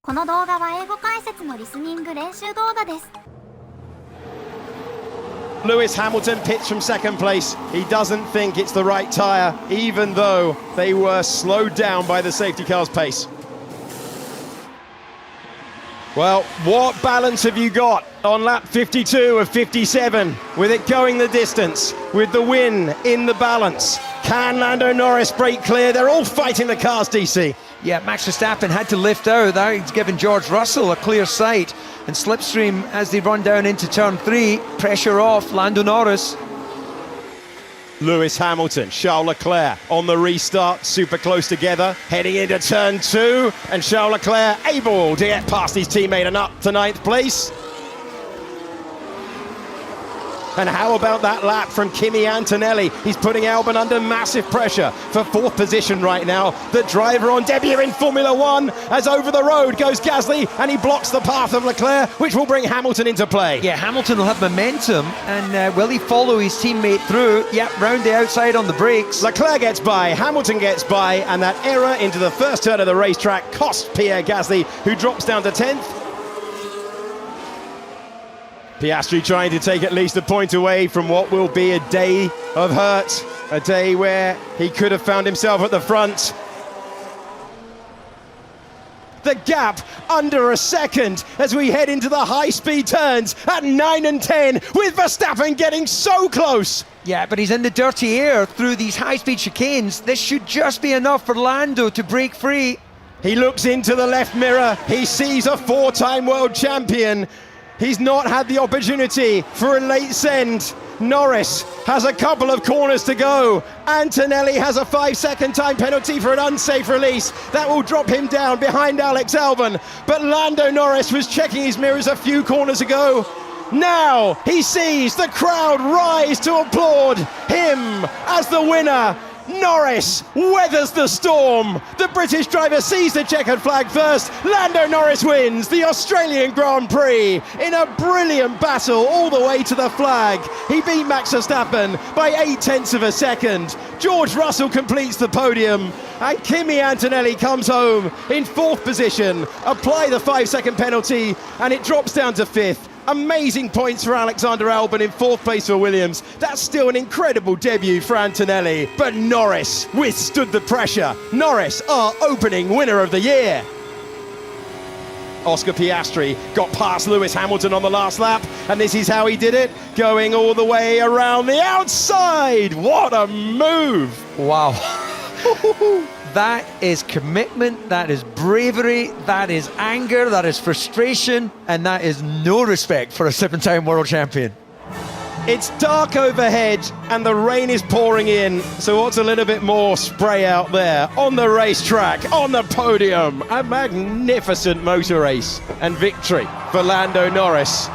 この動画は英語解説のリスニング練習動画です。Lewis Hamilton pits from second place. He doesn't think it's the right tyre, even though they were slowed down by the safety car's pace. Well, what balance have you got on lap 52 of 57, with it going the distance, with the win in the balance? Can Lando Norris break clear? They're all fighting the cars, DC. Yeah, Max Verstappen had to lift out. That he's given George Russell a clear sight. And slipstream as they run down into turn 3. Pressure off Lando Norris. Lewis Hamilton, Charles Leclerc on the restart, super close together, heading into turn 2, and Charles Leclerc able to get past his teammate and up to 9th place. And how about that lap from Kimi Antonelli? He's putting Albon under massive pressure for 4th position right now. The driver on debut in Formula 1, as over the road goes Gasly, and he blocks the path of Leclerc, which will bring Hamilton into play. Yeah, Hamilton will have momentum, and will he follow his teammate through? Yeah, round the outside on the brakes. Leclerc gets by, Hamilton gets by, and that error into the first turn of the racetrack costs Pierre Gasly, who drops down to 10th. Piastri trying to take at least a point away from what will be a day of hurt, a day where he could have found himself at the front. The gap under a second as we head into the high-speed turns at 9 and 10, with Verstappen getting so close. Yeah, but he's in the dirty air through these high-speed chicanes. This should just be enough for Lando to break free. He looks into the left mirror. He sees a 4-time world champion. He's not had the opportunity for a late send. Norris has a couple of corners to go. Antonelli has a 5-second time penalty for an unsafe release. That will drop him down behind Alex Albon. But Lando Norris was checking his mirrors a few corners ago. Now he sees the crowd rise to applaud him as the winner. Norris weathers the storm. The British driver sees the checkered flag first. Lando Norris wins the Australian Grand Prix in a brilliant battle all the way to the flag. He beat Max Verstappen by 0.8 of a second. George Russell completes the podium, and Kimi Antonelli comes home in 4th position. Apply the 5-second penalty, and it drops down to 5th. Amazing points for Alexander Albon in 4th place for Williams. That's still an incredible debut for Antonelli, but Norris withstood the pressure. Norris, our opening winner of the year. Oscar Piastri got past Lewis Hamilton on the last lap, and this is how he did it, going all the way around the outside. What a move! Wow. That is commitment, that is bravery, that is anger, that is frustration, and that is no respect for a 7-time world champion. It's dark overhead and the rain is pouring in, so what's a little bit more spray out there on the racetrack, on the podium? A magnificent motor race and victory for Lando Norris.